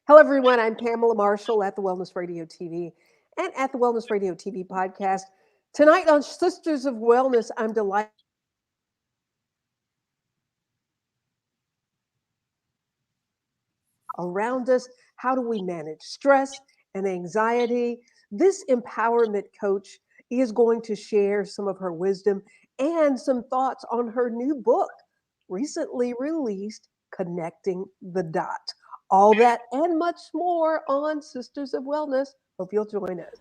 Hello, everyone. I'm Pamela Marshall at the Wellness Radio TV and at the Wellness Radio TV podcast. Tonight on Sisters of Wellness, I'm delighted around us. How do we manage stress and anxiety? This empowerment coach is going to share some of her wisdom and some thoughts on her new book, recently released, Connecting the Dots. All that and much more on Sisters of Wellness. Hope you'll join us.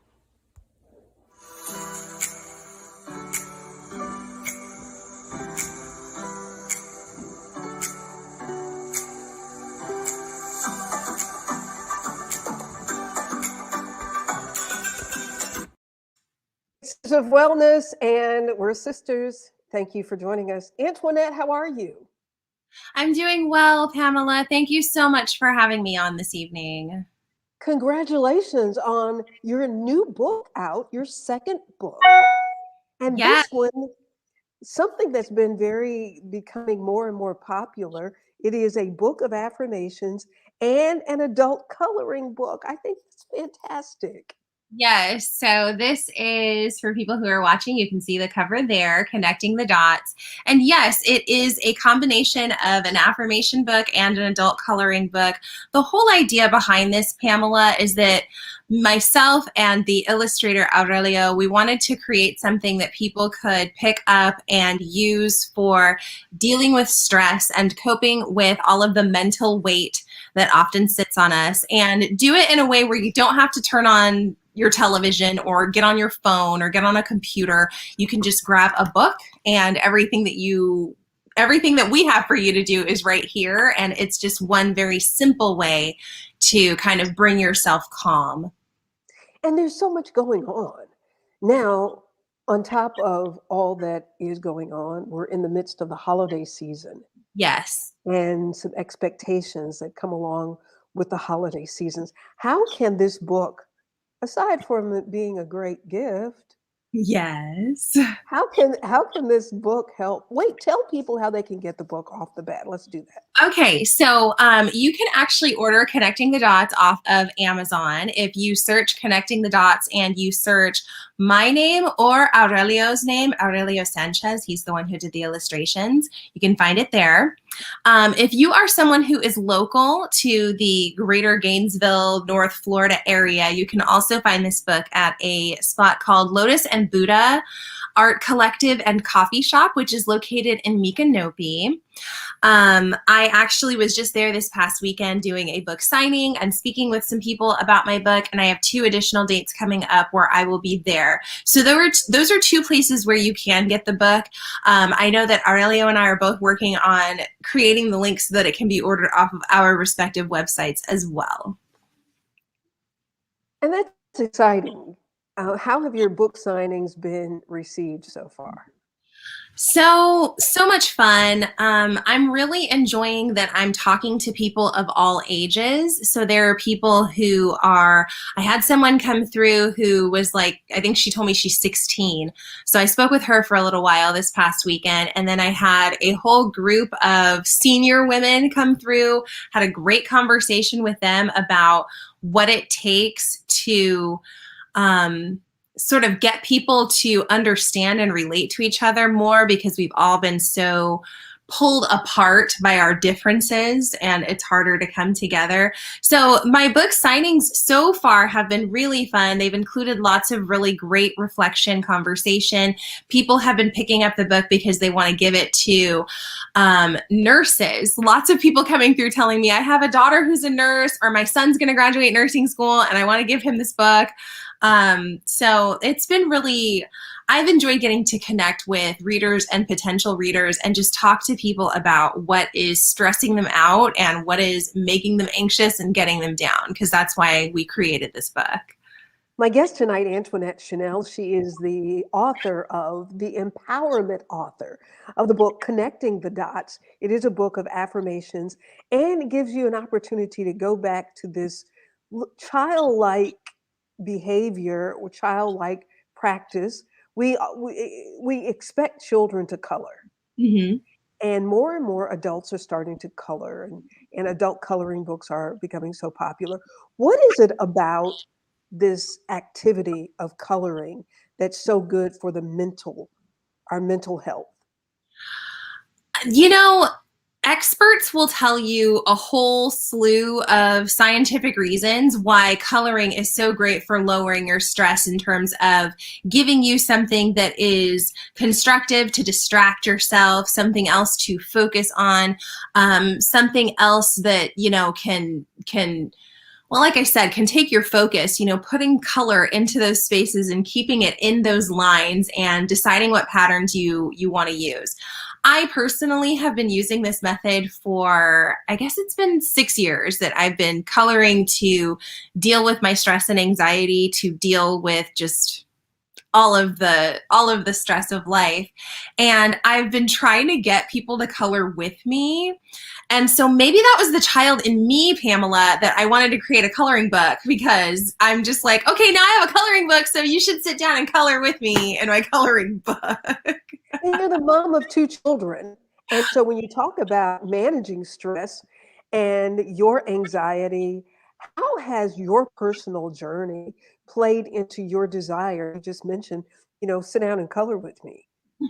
Sisters of Wellness, and we're sisters. Thank you for joining us. Antoinette, how are you? I'm doing well, Pamela. Thank you so much for having me on this evening. Congratulations on your new book out, your second book. And Yes. this one, something that's been becoming more and more popular. It is a book of affirmations and an adult coloring book. I think it's fantastic. Yes. So this is for people who are watching. You can see the cover there, Connecting the Dots. And yes, it is a combination of an affirmation book and an adult coloring book. The whole idea behind this, Pamela, is that myself and the illustrator Aurelio, we wanted to create something that people could pick up and use for dealing with stress and coping with all of the mental weight that often sits on us, and do it in a way where you don't have to turn on your television or get on your phone or get on a computer. You can just grab a book, and everything that we have for you to do is right here. And it's just one very simple way to kind of bring yourself calm. And there's so much going on. Now, on top of all that is going on, we're in the midst of the holiday season Yes. and some expectations that come along with the holiday seasons. How can this book, aside from it being a great gift, Yes. how can this book help? Wait, tell people how they can get the book off the bat. Let's do that. Okay, so you can actually order Connecting the Dots off of Amazon. If you search Connecting the Dots and you search my name or Aurelio's name, Aurelio Sanchez, he's the one who did the illustrations, you can find it there. If you are someone who is local to the greater Gainesville, North Florida area, you can also find this book at a spot called Lotus and Buddha Art Collective and Coffee Shop, which is located in Micanopy. I actually was just there this past weekend doing a book signing and speaking with some people about my book, and I have 2 additional dates coming up where I will be there. So those are 2 places where you can get the book. I know that Aurelio and I are both working on creating the link so that it can be ordered off of our respective websites as well. And that's exciting. How have your book signings been received so far? So much fun. I'm really enjoying that I'm talking to people of all ages. So there are people I had someone come through who was like, I think she told me she's 16. So I spoke with her for a little while this past weekend. And then I had a whole group of senior women come through, had a great conversation with them about what it takes to, sort of get people to understand and relate to each other more, because we've all been so pulled apart by our differences and it's harder to come together. So my book signings so far have been really fun. They've included lots of really great reflection, conversation. People have been picking up the book because they want to give it to nurses. Lots of people coming through telling me, I have a daughter who's a nurse, or my son's going to graduate nursing school and I want to give him this book. So it's been really, I've enjoyed getting to connect with readers and potential readers and just talk to people about what is stressing them out and what is making them anxious and getting them down, because that's why we created this book. My guest tonight, Antoinette Chanel, she is the empowerment author of the book Connecting the Dots. It is a book of affirmations, and it gives you an opportunity to go back to this childlike behavior or childlike practice. We expect children to color. Mm-hmm. And more adults are starting to color. and adult coloring books are becoming so popular. What is it about this activity of coloring that's so good for our mental health? You know, experts will tell you a whole slew of scientific reasons why coloring is so great for lowering your stress in terms of giving you something that is constructive to distract yourself, something else to focus on, something else that, can well, like I said, can take your focus, putting color into those spaces and keeping it in those lines and deciding what patterns you want to use. I personally have been using this method for, I guess it's been 6 years that I've been coloring to deal with my stress and anxiety, to deal with just all of the stress of life. And I've been trying to get people to color with me. And so maybe that was the child in me, Pamela, that I wanted to create a coloring book, because I'm just like, okay, now I have a coloring book, so you should sit down and color with me in my coloring book. And you're the mom of 2 children. And so when you talk about managing stress and your anxiety, how has your personal journey played into your desire? You just mentioned, sit down and color with me.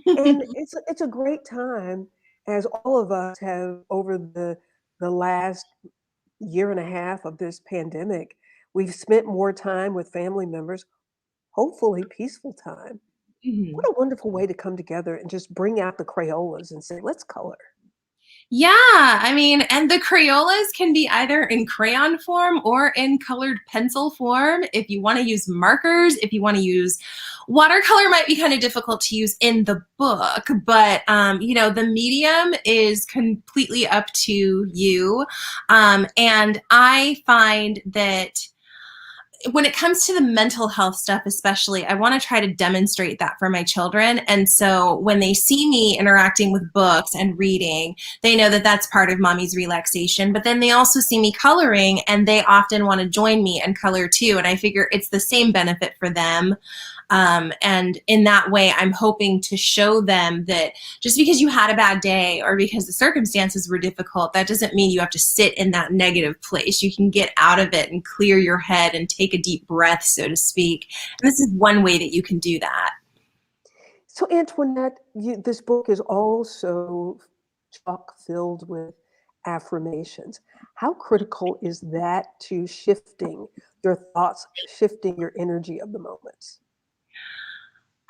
And it's a great time, as all of us have over the last year and a half of this pandemic. We've spent more time with family members, hopefully peaceful time. Mhm. What a wonderful way to come together and just bring out the Crayolas and say, let's color. Yeah, I mean, and the Crayolas can be either in crayon form or in colored pencil form. If you want to use markers, if you want to use watercolor, might be kind of difficult to use in the book, but the medium is completely up to you. And I find that when it comes to the mental health stuff, especially, I want to try to demonstrate that for my children. And so when they see me interacting with books and reading, they know that that's part of mommy's relaxation. But then they also see me coloring, and they often want to join me and color too. And I figure it's the same benefit for them. And in that way, I'm hoping to show them that just because you had a bad day or because the circumstances were difficult, that doesn't mean you have to sit in that negative place. You can get out of it and clear your head and take a deep breath, so to speak. And this is one way that you can do that. So, Antoinette, this book is also chock filled with affirmations. How critical is that to shifting your thoughts, shifting your energy of the moments?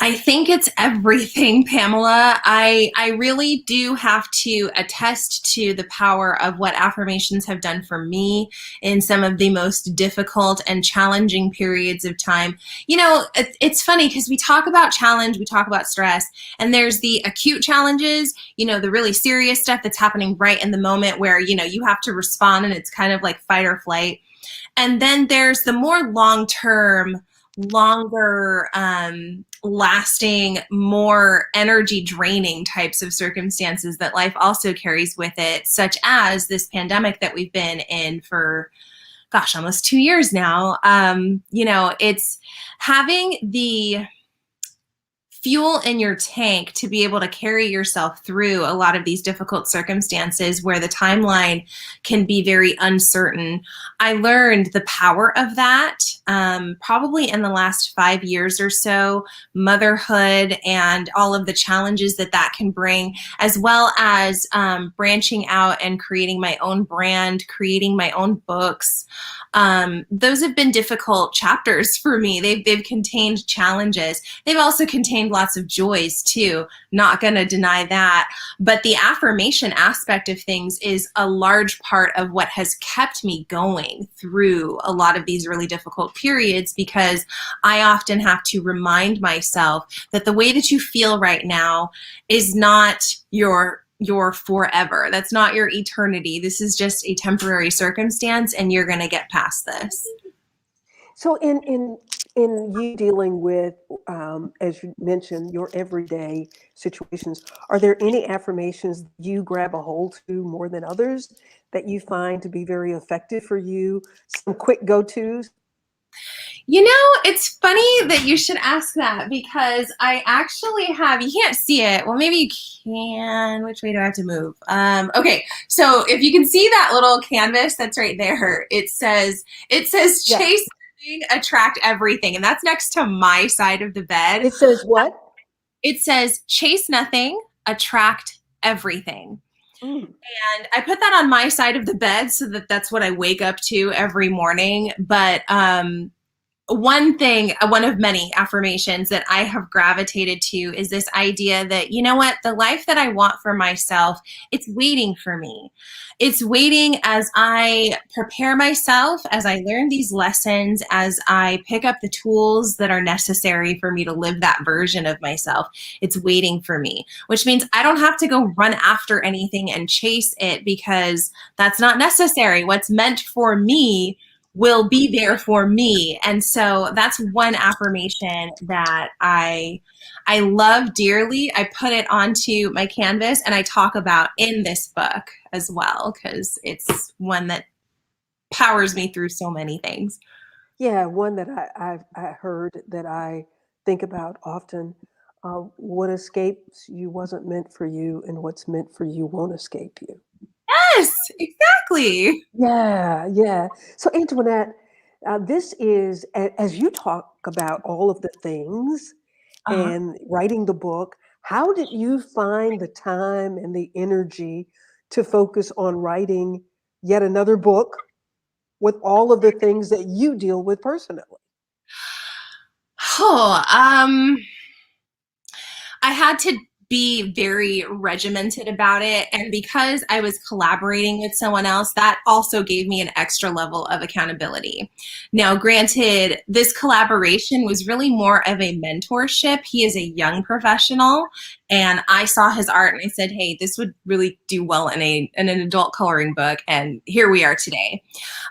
I think it's everything, Pamela. I really do have to attest to the power of what affirmations have done for me in some of the most difficult and challenging periods of time. It's funny because we talk about challenge, we talk about stress, and there's the acute challenges, the really serious stuff that's happening right in the moment where, you have to respond and it's kind of like fight or flight. And then there's the more long-term, longer lasting, more energy draining types of circumstances that life also carries with it, such as this pandemic that we've been in for, gosh, almost 2 years now. It's having the fuel in your tank to be able to carry yourself through a lot of these difficult circumstances where the timeline can be very uncertain. I learned the power of that probably in the last 5 years or so, motherhood and all of the challenges that can bring, as well as branching out and creating my own brand, creating my own books. Those have been difficult chapters for me. They've contained challenges. They've also contained lots of joys too. Not going to deny that. But the affirmation aspect of things is a large part of what has kept me going through a lot of these really difficult periods, because I often have to remind myself that the way that you feel right now is not your forever. That's not your eternity. This is just a temporary circumstance, and you're going to get past this. So, in you dealing with, as you mentioned, your everyday situations, are there any affirmations you grab a hold to more than others that you find to be very effective for you? Some quick go-tos? You know, it's funny that you should ask that because I actually have, you can't see it. Well, maybe you can. Which way do I have to move? Okay. So if you can see that little canvas that's right there, it says Yeah. chase nothing, attract everything. And that's next to my side of the bed. It says what? It says chase nothing, attract everything. Mm. And I put that on my side of the bed so that that's what I wake up to every morning. But one thing, one of many affirmations that I have gravitated to is this idea that, you know what, the life that I want for myself, it's waiting for me. It's waiting as I prepare myself, as I learn these lessons, as I pick up the tools that are necessary for me to live that version of myself. It's waiting for me, which means I don't have to go run after anything and chase it because that's not necessary. What's meant for me will be there for me. And so that's one affirmation that I love dearly. I put it onto my canvas and I talk about in this book as well because it's one that powers me through so many things. Yeah, one that I heard that I think about often. What escapes you wasn't meant for you, and what's meant for you won't escape you. Yes, exactly. Yeah, yeah. So, Antoinette, this is, as you talk about all of the things Uh-huh. and writing the book, how did you find the time and the energy to focus on writing yet another book with all of the things that you deal with personally? Oh, I had to be very regimented about it. And because I was collaborating with someone else, that also gave me an extra level of accountability. Now, granted, this collaboration was really more of a mentorship. He is a young professional, and I saw his art and I said, hey, this would really do well in an adult coloring book. And here we are today.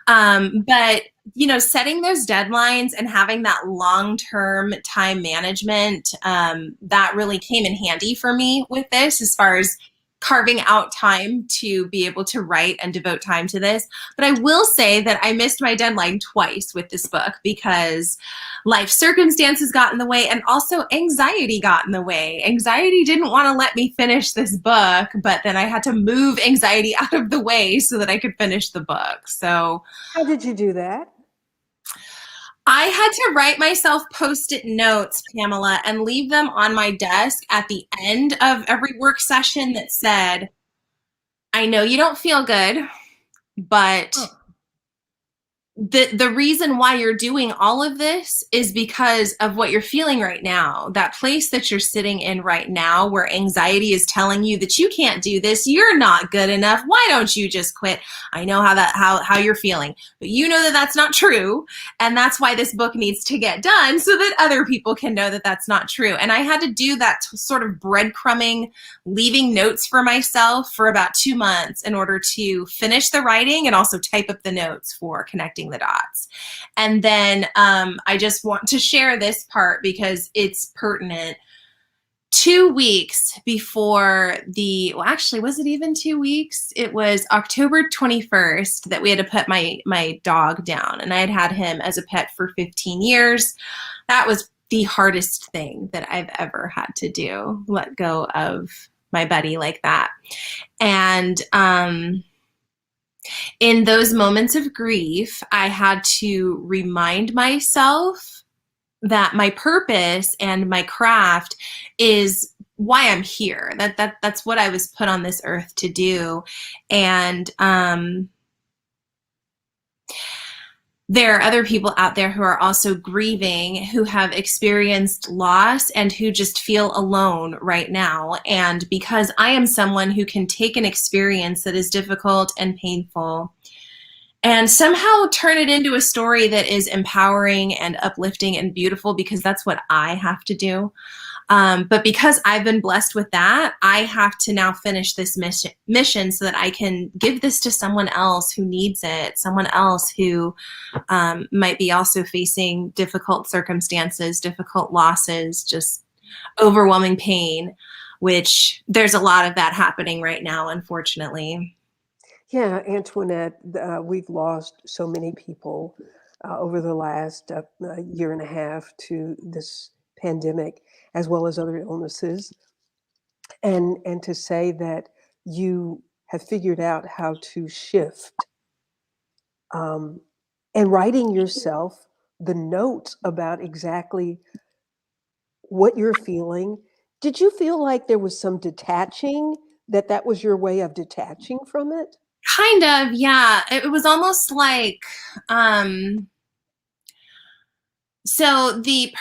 But you know, setting those deadlines and having that long-term time management, that really came in handy for me with this as far as carving out time to be able to write and devote time to this. But I will say that I missed my deadline twice with this book because life circumstances got in the way and also anxiety got in the way. Anxiety didn't want to let me finish this book, but then I had to move anxiety out of the way so that I could finish the book. So How did you do that? I had to write myself post-it notes, Pamela, and leave them on my desk at the end of every work session that said, I know you don't feel good, but Huh. the reason why you're doing all of this is because of what you're feeling right now. That place that you're sitting in right now where anxiety is telling you that you can't do this, you're not good enough, why don't you just quit? I know how you're feeling, but you know that that's not true, and that's why this book needs to get done so that other people can know that that's not true. And I had to do that sort of breadcrumbing, leaving notes for myself for about 2 months in order to finish the writing and also type up the notes for connecting the dots. And then I just want to share this part because it's pertinent. 2 weeks before well, actually, was it even 2 weeks? It was October 21st that we had to put my dog down. And I had had him as a pet for 15 years. That was the hardest thing that I've ever had to do, let go of my buddy like that. And in those moments of grief, I had to remind myself that my purpose and my craft is why I'm here. That's what I was put on this earth to do. And there are other people out there who are also grieving, who have experienced loss and who just feel alone right now. And because I am someone who can take an experience that is difficult and painful and somehow turn it into a story that is empowering and uplifting and beautiful, because that's what I have to do. But because I've been blessed with that, I have to now finish this mission so that I can give this to someone else who needs it, someone else who might be also facing difficult circumstances, difficult losses, just overwhelming pain, which there's a lot of that happening right now, unfortunately. Yeah, Antoinette, we've lost so many people over the last year and a half to this pandemic, as well as other illnesses, and to say that you have figured out how to shift, um, and writing yourself the notes about exactly what you're feeling. Did you feel like there was some detaching, that was your way of detaching from it? Kind of, yeah. It was almost like, um, so the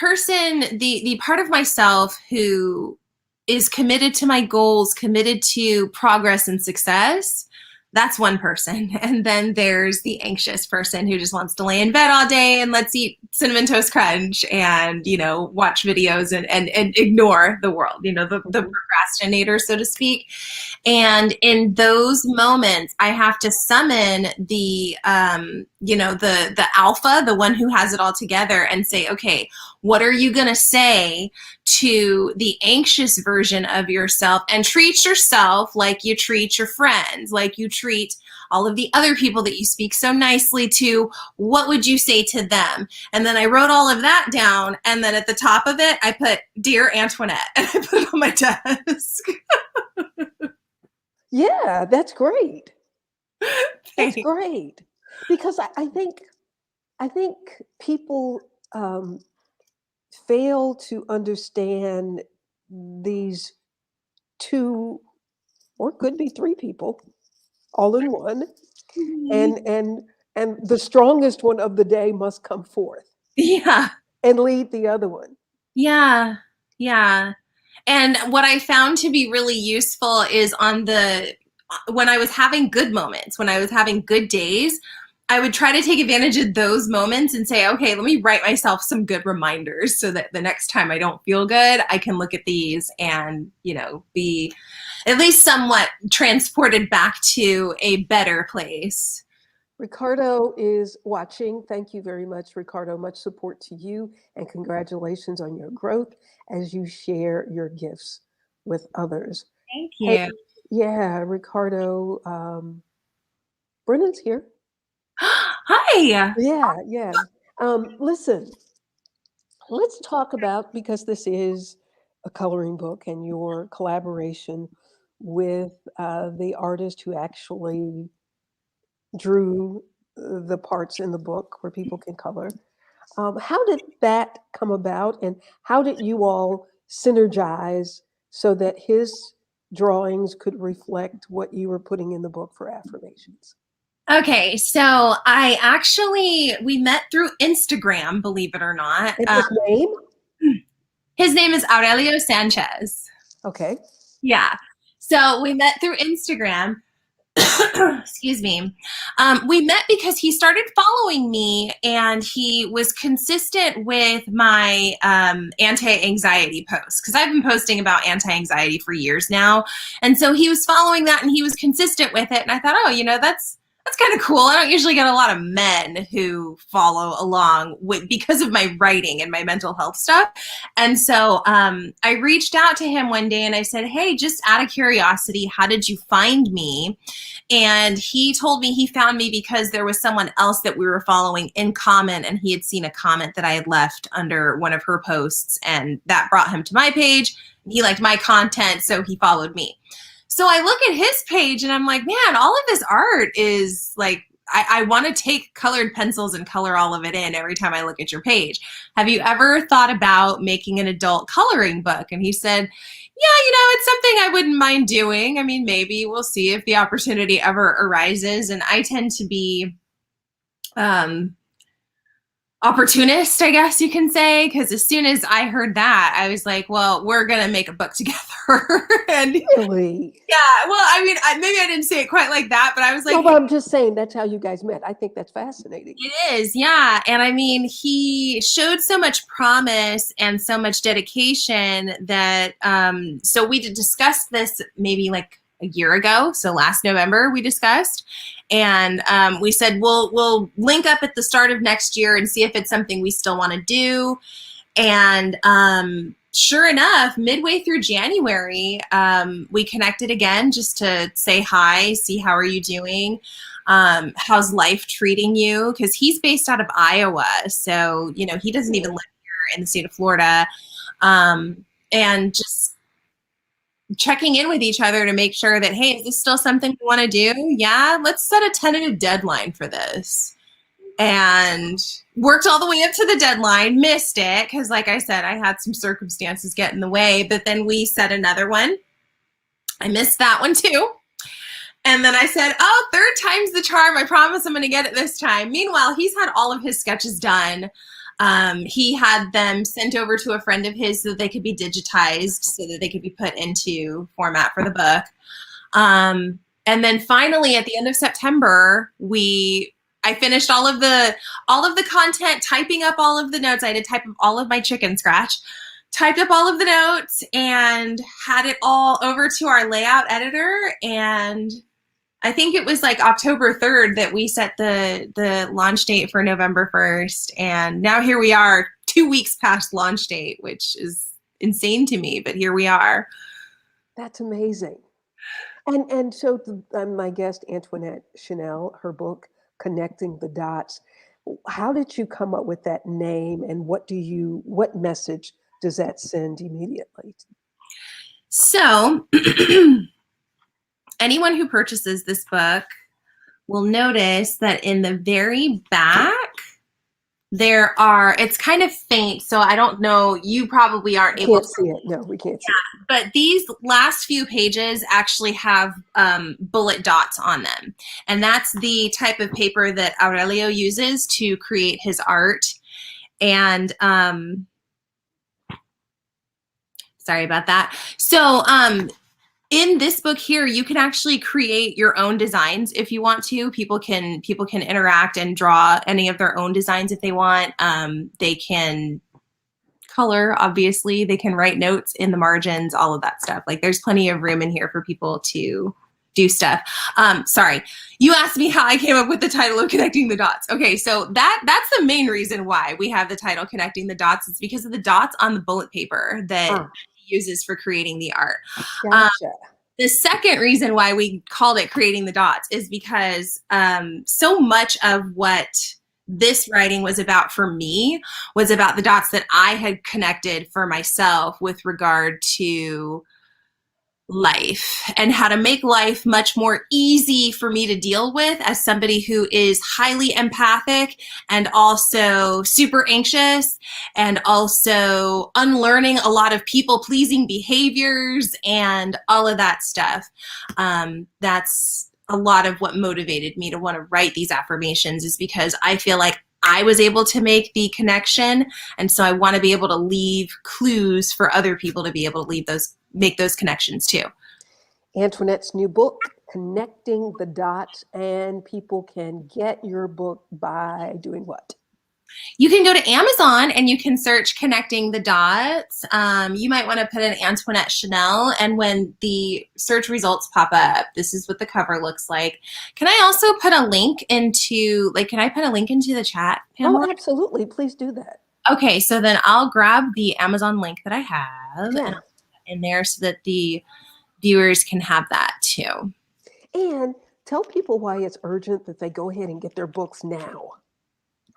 part of myself who is committed to my goals, committed to progress and success, that's one person. And then there's the anxious person who just wants to lay in bed all day and let's eat cinnamon toast crunch and, watch videos and ignore the world, the Mhm. procrastinator, so to speak. And in those moments, I have to summon the alpha, the one who has it all together, and say, okay, what are you going to say to the anxious version of yourself? And treat yourself like you treat your friends, like you treat all of the other people that you speak so nicely to. What would you say to them? And then I wrote all of that down. And then at the top of it, I put, Dear Antoinette, and I put it on my desk. Yeah, that's great. That's Thanks. great. Because I think people fail to understand these two, or could be three people all in one, Mhm. and the strongest one of the day must come forth Yeah. and lead the other one. Yeah. Yeah. And what I found to be really useful is when I was having good moments, when I was having good days, I would try to take advantage of those moments and say, okay, let me write myself some good reminders so that the next time I don't feel good, I can look at these and, be at least somewhat transported back to a better place. Ricardo is watching. Thank you very much, Ricardo. Much support to you and congratulations on your growth as you share your gifts with others. Thank Hey, you. yeah, Ricardo, Brennan's here. Hi. Yeah, yeah. Listen, let's talk about, because this is a coloring book and your collaboration with the artist who actually drew the parts in the book where people can color. How did that come about, and how did you all synergize so that his drawings could reflect what you were putting in the book for affirmations? Okay, so we met through Instagram, believe it or not. And his name? His name is Aurelio Sanchez. Okay. Yeah. So we met through Instagram. Excuse me. We met because he started following me and he was consistent with my anti-anxiety posts because I've been posting about anti-anxiety for years now. And so he was following that and he was consistent with it. And I thought, oh, that's kind of cool. I don't usually get a lot of men who follow along with because of my writing and my mental health stuff. And so I reached out to him one day and I said, hey, just out of curiosity, how did you find me? And he told me he found me because there was someone else that we were following in common, and he had seen a comment that I had left under one of her posts, and that brought him to my page. He liked my content, so he followed me. So I look at his page and I'm like, man, all of this art is like, I want to take colored pencils and color all of it in every time I look at your page. Have you ever thought about making an adult coloring book? And he said, yeah, it's something I wouldn't mind doing. I mean, maybe we'll see if the opportunity ever arises. And I tend to be um, opportunist, I guess you can say, because as soon as I heard that, I was like, well, we're going to make a book together. And Really? yeah, well, I mean, maybe I didn't say it quite like that, but I was like, No, hey, but I'm just saying that's how you guys met. I think that's fascinating. it is, yeah. And I mean, he showed so much promise and so much dedication that, so we did discuss this maybe like a year ago. So last November we discussed, and we said we'll link up at the start of next year and see if it's something we still want to do. And sure enough, midway through January, we connected again just to say hi, see how are you doing. How's life treating you? Because he's based out of Iowa. So, you know, he doesn't even live here in the state of Florida. And just checking in with each other to make sure that, hey, is this still something we want to do? Yeah, let's set a tentative deadline for this. And worked all the way up to the deadline, missed it, because like I said, I had some circumstances get in the way, but then we set another one. I missed that one too. And then I said, oh, third time's the charm. I promise I'm going to get it this time. Meanwhile, he's had all of his sketches done. He had them sent over to a friend of his so that they could be digitized, so that they could be put into format for the book. And then finally, at the end of September, I finished all of the content, typing up all of the notes. I had to type up all of my chicken scratch, typed up all of the notes, and had it all over to our layout editor. And I think it was like October 3rd that we set the launch date for November 1st. And now here we are 2 weeks past launch date, which is insane to me, but here we are. That's amazing. And so my guest, Antoinette Chanel, her book, Connecting the Dots. How did you come up with that name, and what message does that send immediately? So anyone who purchases this book will notice that in the very back, it's kind of faint, so I don't know, you probably aren't able to see it. No, we can't see it. But these last few pages actually have bullet dots on them. And that's the type of paper that Aurelio uses to create his art. And sorry about that. So in this book here, you can actually create your own designs if you want to. People can interact and draw any of their own designs if they want. They can color, obviously. They can write notes in the margins, all of that stuff. Like, there's plenty of room in here for people to do stuff. Sorry, you asked me how I came up with the title of Connecting the Dots. Okay, so that's the main reason why we have the title Connecting the Dots. It's because of the dots on the bullet paper that he uses for creating the art. Gotcha. The second reason why we called it Creating the Dots is because so much of what this writing was about for me was about the dots that I had connected for myself with regard to life and how to make life much more easy for me to deal with as somebody who is highly empathic and also super anxious and also unlearning a lot of people-pleasing behaviors and all of that stuff. That's a lot of what motivated me to want to write these affirmations, is because I feel like I was able to make the connection, and so I want to be able to leave clues for other people to be able to make those connections too. Antoinette's new book, Connecting the Dots, and people can get your book by doing what? You can go to Amazon and you can search Connecting the Dots. You might want to put in Antoinette Chanel, and when the search results pop up, this is what the cover looks like. Can I also put a link into, can I put a link into the chat, Pamela? Oh, absolutely. Please do that. Okay, so then I'll grab the Amazon link that I have and I'll put it in there so that the viewers can have that too. And tell people why it's urgent that they go ahead and get their books now.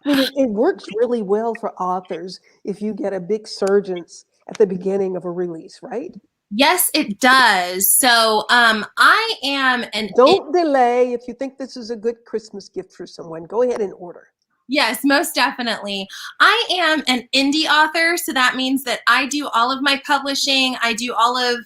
I mean, it works really well for authors if you get a big surge at the beginning of a release, right? Yes, it does. So I am Don't delay. If you think this is a good Christmas gift for someone, go ahead and order. Yes, most definitely. I am an indie author, so that means that I do all of my publishing. I do all of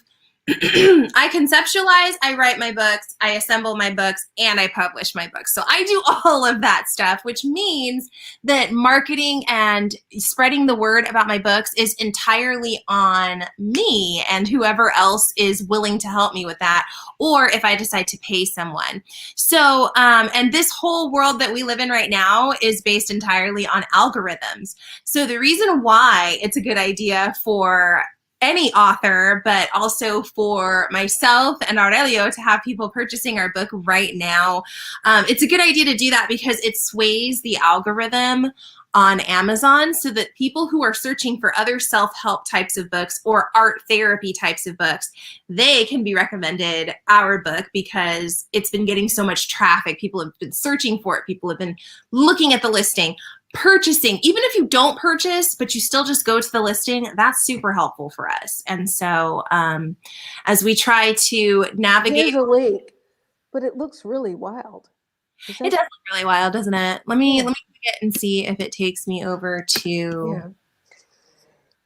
I conceptualize, I write my books, I assemble my books, and I publish my books. So I do all of that stuff, which means that marketing and spreading the word about my books is entirely on me and whoever else is willing to help me with that, or if I decide to pay someone. So, and this whole world that we live in right now is based entirely on algorithms. So the reason why it's a good idea for any author, but also for myself and Aurelio to have people purchasing our book right now. It's a good idea to do that because it sways the algorithm on Amazon so that people who are searching for other self-help types of books or art therapy types of books, they can be recommended our book because it's been getting so much traffic. People have been searching for it. People have been looking at the listing, purchasing. Even if you don't purchase, but you still just go to the listing, that's super helpful for us. And so as we try to navigate. Here's a link, but it looks really wild. It does look really wild, doesn't it? Let me click it and see if it takes me over to. Yeah.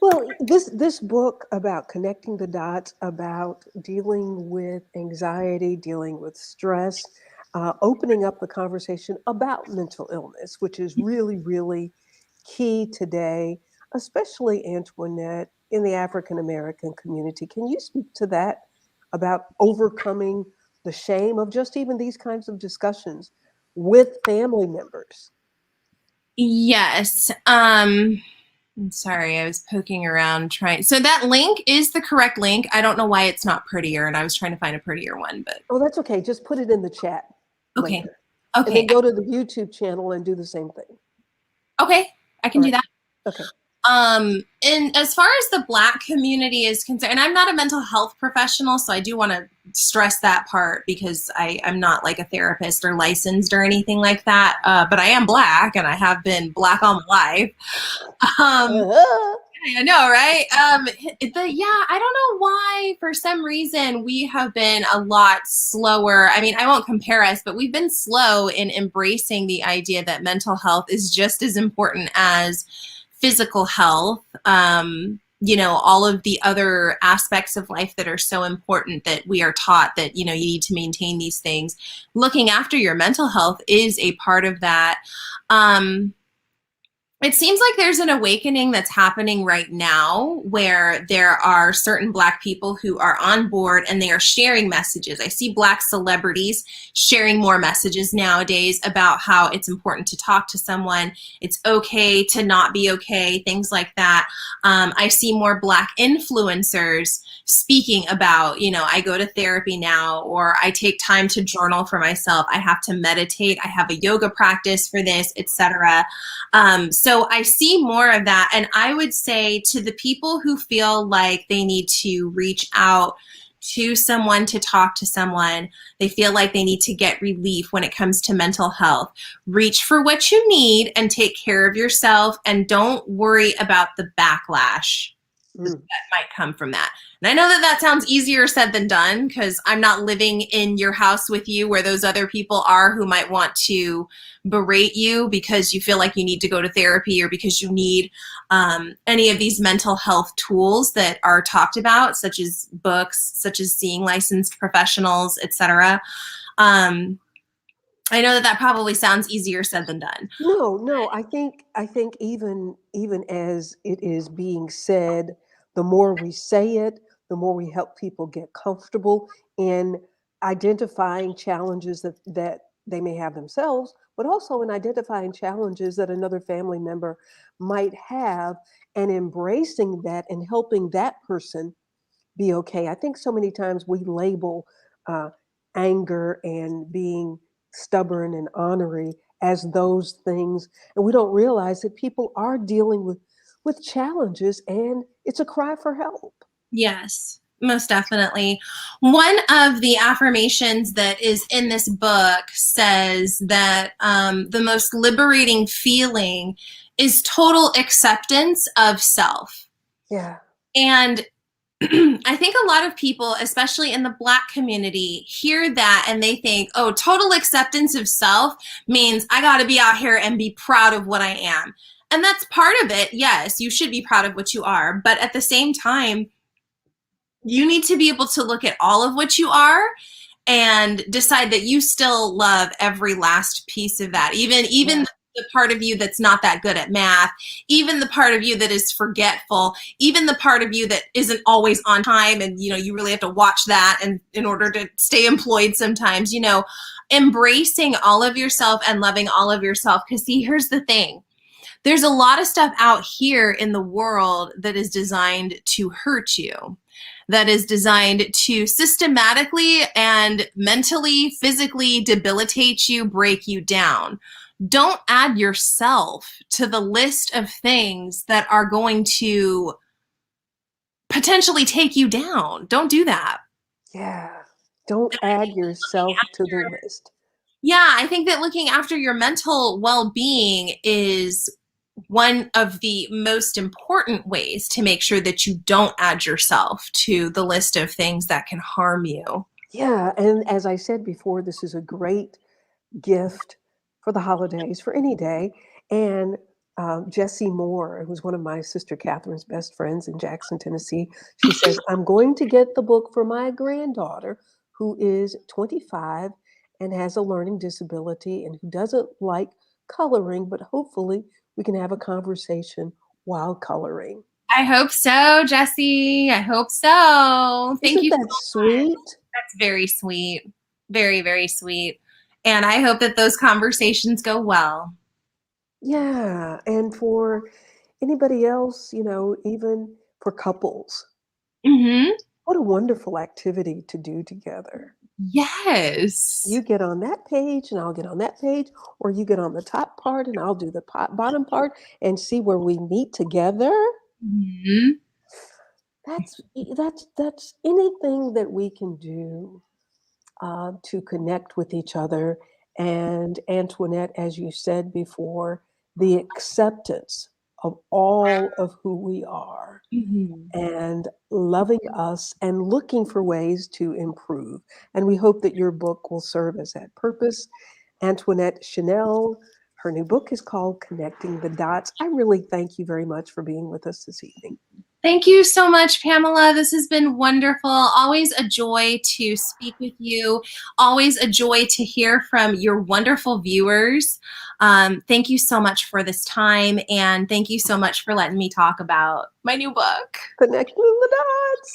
Well, this book about connecting the dots, about dealing with anxiety, dealing with stress, opening up the conversation about mental illness, which is really, really key today, especially Antoinette in the African American community. Can you speak to that about overcoming the shame of just even these kinds of discussions with family members? Yes. I'm sorry, I was poking around trying. So that link is the correct link. I don't know why it's not prettier, and I was trying to find a prettier one, but. Oh, that's okay. Just put it in the chat Okay. later. Okay. And then go to the YouTube channel and do the same thing. Okay, I can do that. Okay. And as far as the Black community is concerned, and I'm not a mental health professional, so I do want to stress that part because I'm not like a therapist or licensed or anything like that. But I am Black, and I have been Black all my life. I know, right? I don't know why, for some reason, we have been a lot slower. I mean, I won't compare us, but we've been slow in embracing the idea that mental health is just as important as physical health. All of the other aspects of life that are so important that we are taught that, you need to maintain these things. Looking after your mental health is a part of that. It seems like there's an awakening that's happening right now where there are certain Black people who are on board and they are sharing messages. I see Black celebrities sharing more messages nowadays about how it's important to talk to someone. It's okay to not be okay, things like that. I see more Black influencers speaking about, I go to therapy now, or I take time to journal for myself. I have to meditate. I have a yoga practice for this, etc. So I see more of that. And I would say to the people who feel like they need to reach out to someone to talk to someone, they feel like they need to get relief when it comes to mental health. Reach for what you need and take care of yourself, and don't worry about the backlash that might come from that. And I know that sounds easier said than done because I'm not living in your house with you where those other people are who might want to berate you because you feel like you need to go to therapy or because you need any of these mental health tools that are talked about, such as books, such as seeing licensed professionals, etc. I know that probably sounds easier said than done. No, I think even as it is being said, the more we say it, the more we help people get comfortable in identifying challenges that they may have themselves, but also in identifying challenges that another family member might have and embracing that and helping that person be okay. I think so many times we label anger and being stubborn and ornery as those things, and we don't realize that people are dealing with challenges, and it's a cry for help. Yes, most definitely. One of the affirmations that is in this book says that the most liberating feeling is total acceptance of self. Yeah. And I think a lot of people, especially in the Black community, hear that and they think, oh, total acceptance of self means I got to be out here and be proud of what I am. And that's part of it. Yes, you should be proud of what you are. But at the same time, you need to be able to look at all of what you are and decide that you still love every last piece of that. Even the part of you that's not that good at math, even the part of you that is forgetful, even the part of you that isn't always on time, and you really have to watch that and in order to stay employed sometimes, embracing all of yourself and loving all of yourself. Because see, here's the thing. there's a lot of stuff out here in the world that is designed to hurt you, that is designed to systematically and mentally, physically debilitate you, break you down. Don't add yourself to the list of things that are going to potentially take you down. Don't do that. Yeah. Don't add yourself to the list. Yeah, I think that looking after your mental well-being is one of the most important ways to make sure that you don't add yourself to the list of things that can harm you. Yeah. And as I said before, this is a great gift for the holidays, for any day. And Jessie Moore, who's one of my sister Catherine's best friends in Jackson, Tennessee, she says, I'm going to get the book for my granddaughter, who is 25 and has a learning disability and who doesn't like coloring, but hopefully we can have a conversation while coloring. I hope so, Jessie. I hope so. Thank Isn't you so that much. sweet? That's very sweet. Very, very sweet. And I hope that those conversations go well. Yeah. And for anybody else, even for couples, Mm-hmm. what a wonderful activity to do together. Yes. You get on that page and I'll get on that page, or you get on the top part and I'll do the bottom part and see where we meet together. Mm-hmm. That's anything that we can do to connect with each other. And Antoinette, as you said before, the acceptance of all of who we are Mm-hmm. and loving us and looking for ways to improve. And we hope that your book will serve as that purpose. Antoinette Chanel, her new book is called Connecting the Dots. I really thank you very much for being with us this evening. Thank you so much, Pamela. This has been wonderful. Always a joy to speak with you. Always a joy to hear from your wonderful viewers. Thank you so much for this time, and thank you so much for letting me talk about my new book. Connecting the dots.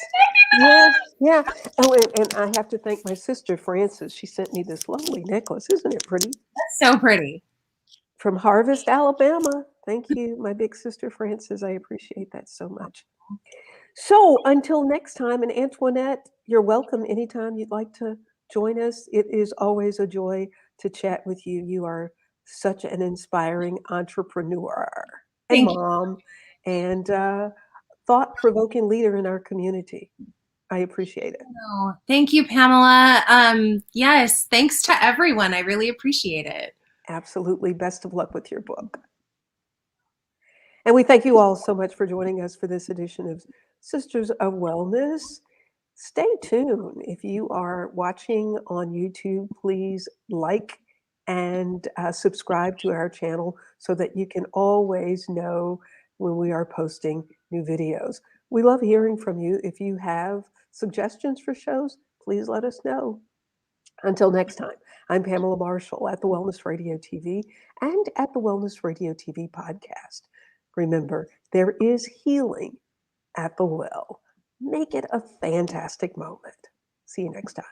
Yeah, yeah. Oh, and I have to thank my sister Frances. She sent me this lovely necklace. Isn't it pretty? So pretty. From Harvest, Alabama. Thank you, my big sister Frances. I appreciate that so much. So until next time, and Antoinette, you're welcome anytime you'd like to join us. It is always a joy to chat with you. You are such an inspiring entrepreneur and Thank you. mom and thought-provoking leader in our community. I appreciate it. Thank you, Pamela. Yes, thanks to everyone. I really appreciate it. Absolutely. Best of luck with your book. And we thank you all so much for joining us for this edition of Sisters of Wellness. Stay tuned. If you are watching on YouTube, please like and subscribe to our channel so that you can always know when we are posting new videos. We love hearing from you. If you have suggestions for shows, please let us know. Until next time, I'm Pamela Marshall at the Wellness Radio TV and at the Wellness Radio TV podcast. Remember, there is healing at the well. Make it a fantastic moment. See you next time.